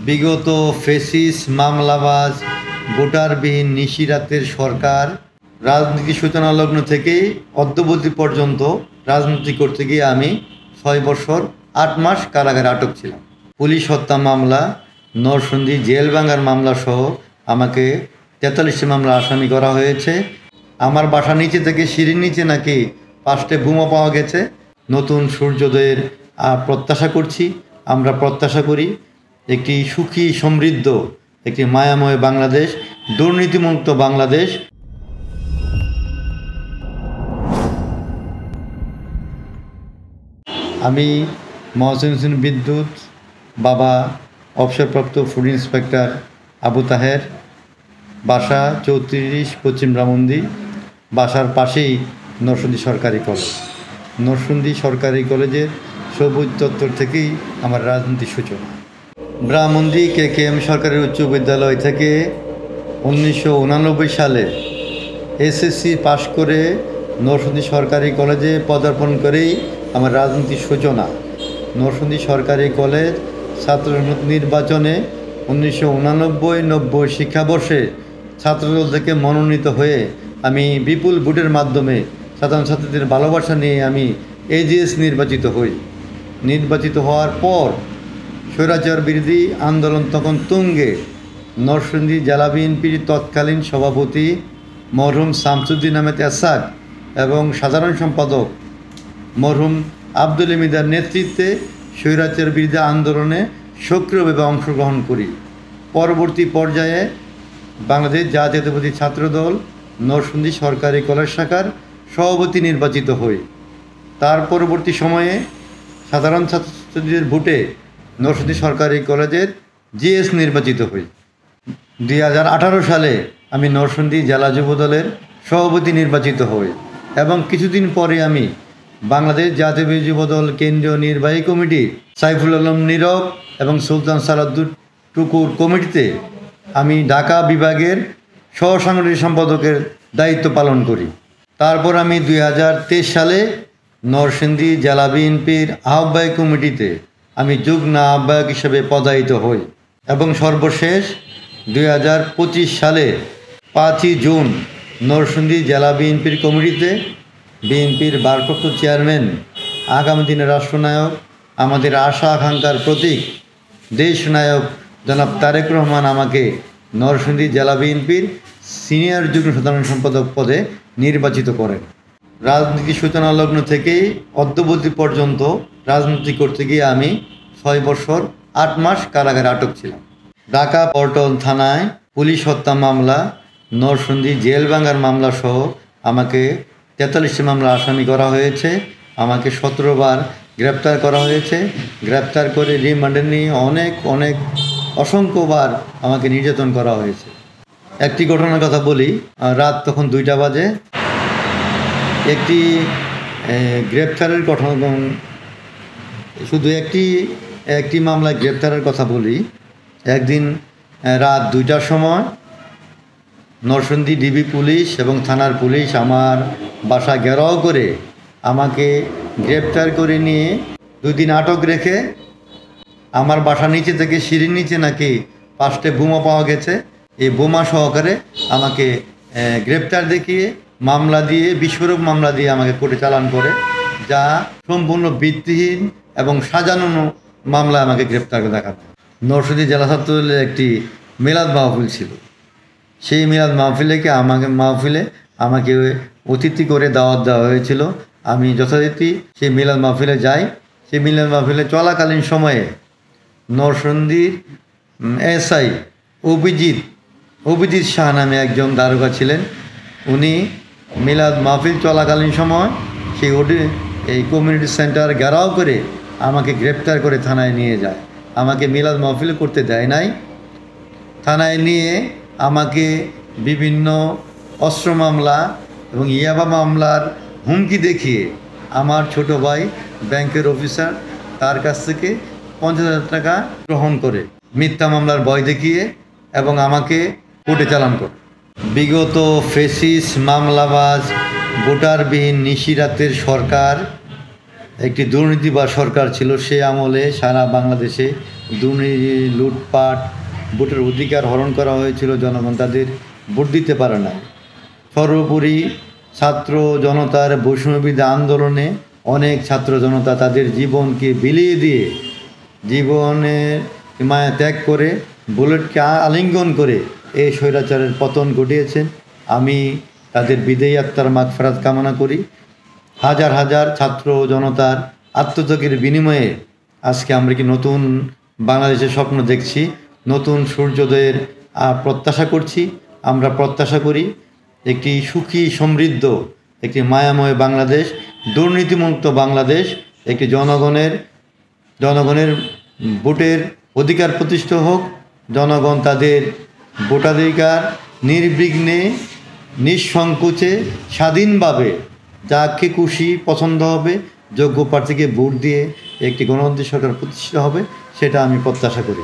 বিগত ফেসিস মামলাবাজ ভোটারবিহীন নিশিরাতের সরকার রাজনীতি সূচনা লগ্ন থেকেই অদ্যাবধি পর্যন্ত রাজনীতি করতে গিয়ে আমি 6 বছর 8 মাস কারাগারে আটক ছিলাম। পুলিশ হত্যা মামলা, নরসিংদী জেল ভাঙার মামলা সহ আমাকে 43টি মামলা আসামি করা হয়েছে। আমার বাসার নিচে থেকে সিঁড়ির নিচে নাকি 5টে বোমা পাওয়া গেছে। নতুন সূর্যোদয়ের প্রত্যাশা করছি। আমরা প্রত্যাশা করি একটি সুখী সমৃদ্ধ একটি মায়াময় বাংলাদেশ, দুর্নীতিমুক্ত বাংলাদেশ। আমি মহসিন হোসেন বিদ্যুৎ, বাবা অবসরপ্রাপ্ত ফুড ইন্সপেক্টর আবু তাহের, বাসা 34 পশ্চিম ব্রাহ্মণদী, বাসার পাশেই নরসিংদী সরকারি কলেজ। নরসিংদী সরকারি কলেজের সবুজ চত্বর থেকেই আমার রাজনীতির সূচনা। ব্রাহ্মণদী KKM সরকারি উচ্চ বিদ্যালয় থেকে 1989 সালে SSC পাশ করে নরসিংদী সরকারি কলেজে পদার্পণ করেই আমার রাজনীতির সূচনা। নরসিংদী সরকারি কলেজ ছাত্র নির্বাচনে 1989-90 শিক্ষাবর্ষে ছাত্রদল থেকে মনোনীত হয়ে আমি বিপুল ভোটের মাধ্যমে সাধারণ ছাত্রীদের ভালোবাসা নিয়ে আমি AGS নির্বাচিত হই। নির্বাচিত হওয়ার পর স্বৈরাচার বিরোধী আন্দোলন তখন তুঙ্গে। নরসিংদী জেলা বিএনপির তৎকালীন সভাপতি মরহুম শামসুদ্দিন আহমেদ এসাক এবং সাধারণ সম্পাদক মরহুম আব্দুল হামিদের নেতৃত্বে স্বৈরাচার বিরোধী আন্দোলনে সক্রিয়ভাবে অংশগ্রহণ করি। পরবর্তী পর্যায়ে বাংলাদেশ জাতীয়তাবাদী ছাত্রদল নরসিংদী সরকারি কলেজ শাখার সভাপতি নির্বাচিত হই। তার পরবর্তী সময়ে সাধারণ ছাত্রছাত্রীদের ভোটে নরসিংদী সরকারি কলেজের GS নির্বাচিত হই। 2018 সালে আমি নরসিংদী জেলা যুবদলের সভাপতি নির্বাচিত হই এবং কিছুদিন পরে আমি বাংলাদেশ জাতীয় যুবদল কেন্দ্রীয় নির্বাহী কমিটি সাইফুল আলম নীরব এবং সুলতান সালাউদ্দিন টুকুর কমিটিতে আমি ঢাকা বিভাগের সহসাংগঠনিক সম্পাদকের দায়িত্ব পালন করি। তারপর আমি 2023 সালে নরসিংদী জেলা বিএনপির আহ্বায়ক কমিটিতে আমি যুগ্ম আহ্বায়ক হিসেবে পদায়িত হই এবং সর্বশেষ 2025 সালে 5ই জুন নরসিংদী জেলা বিএনপির কমিটিতে বিএনপির ভারপ্রাপ্ত চেয়ারম্যান, আগামী দিনের রাষ্ট্রনায়ক, আমাদের আশা আকাঙ্ক্ষার প্রতীক দেশনায়ক জনাব তারেক রহমান আমাকে নরসিংদী জেলা বিএনপির সিনিয়র যুগ্ম সাধারণ সম্পাদক পদে নির্বাচিত করেন। রাজনীতি সূচনা লগ্ন থেকেই অদ্যাবধি পর্যন্ত রাজনীতি করতে গিয়ে আমি 6 বছর 8 মাস কারাগারে আটক ছিলাম। ঢাকা পল্টন থানায় পুলিশ হত্যা মামলা, নরসিংদী জেল ভাঙার মামলা সহ আমাকে 43টি মামলা আসামি করা হয়েছে। আমাকে 17 বার গ্রেপ্তার করা হয়েছে। গ্রেপ্তার করে রিমান্ডে নিয়ে অনেক অসংখ্যবার আমাকে নির্যাতন করা হয়েছে। একটি ঘটনার কথা বলি, রাত তখন 2টা বাজে। একটি গ্রেপ্তারের ঘটনা, শুধু একটি মামলায় গ্রেপ্তারের কথা বলি। একদিন রাত 2টার সময় নরসিংদী ডিবি পুলিশ এবং থানার পুলিশ আমার বাসা ঘেরাও করে আমাকে গ্রেপ্তার করে নিয়ে 2 দিন আটক রেখে আমার বাসার নিচে থেকে সিঁড়ির নিচে নাকি 5টে বোমা পাওয়া গেছে। এই বোমা সহকারে আমাকে গ্রেপ্তার দেখিয়ে মামলা দিয়ে, বিস্ফোরক মামলা দিয়ে আমাকে কোর্টে চালান করে, যা সম্পূর্ণ ভিত্তিহীন এবং সাজানো মামলা আমাকে গ্রেপ্তার করে দেখানো। নরসিংদী জেলা ছাত্রদলের একটি মিলাদ মাহফিল ছিল। সেই মিলাদ মাহফিলে আমাকে অতিথি করে দাওয়াত দেওয়া হয়েছিল। আমি যথারীতি সেই মিলাদ মাহফিলে যাই। সেই মিলাদ মাহফিলে চলাকালীন সময়ে নরসিংদীর SI অভিজিৎ শাহ নামে একজন দারোগা ছিলেন। উনি মিলাদ মাহফিল চলাকালীন সময় এই কমিউনিটি সেন্টার ঘেরাও করে আমাকে গ্রেপ্তার করে থানায় নিয়ে যায়। আমাকে মিলাদ মাহফিল করতে দেয় নাই। থানায় নিয়ে আমাকে বিভিন্ন অস্ত্র মামলা এবং ইয়াবা মামলার হুমকি দেখিয়ে আমার ছোট ভাই ব্যাংকের অফিসার, তার কাছ থেকে 50,000 টাকা গ্রহণ করে মিথ্যা মামলার ভয় দেখিয়ে এবং আমাকে কোর্টে চালান করে। বিগত ফেসিস মামলাবাজ ভোটারবিহীন নিশিরাতের সরকার একটি দুর্নীতিবাজ সরকার ছিল। সে আমলে সারা বাংলাদেশে দুর্নীতি, লুটপাট, ভোটের অধিকার হরণ করা হয়েছিল, জনগণ তাদের ভোট দিতে পারে না। সর্বোপরি ছাত্র জনতার বৈষম্যবিরোধী আন্দোলনে অনেক ছাত্র জনতা তাদের জীবনকে বিলিয়ে দিয়ে, জীবনের মায়া ত্যাগ করে, বুলেটকে আলিঙ্গন করে এই স্বৈরাচারের পতন ঘটিয়েছেন। আমি তাদের বিদেয়ী আত্মার মাগফিরাত কামনা করি। হাজার হাজার ছাত্র জনতার আত্মত্যাগের বিনিময়ে আজকে আমরা কি নতুন বাংলাদেশের স্বপ্ন দেখছি, নতুন সূর্যোদয়ের প্রত্যাশা করছি। আমরা প্রত্যাশা করি একটি সুখী, সমৃদ্ধ, একটি মায়াময় বাংলাদেশ, দুর্নীতিমুক্ত বাংলাদেশ, একটি জনগণের ভোটের অধিকার প্রতিষ্ঠা হোক। জনগণ তাদের ভোটাধিকার নির্বিঘ্নে, নিঃসংকোচে, স্বাধীনভাবে যাকে খুশি পছন্দ হবে যোগ্য প্রার্থীকে ভোট দিয়ে একটি গণতান্ত্রিক সরকার প্রতিষ্ঠিত হবে, সেটা আমি প্রত্যাশা করি।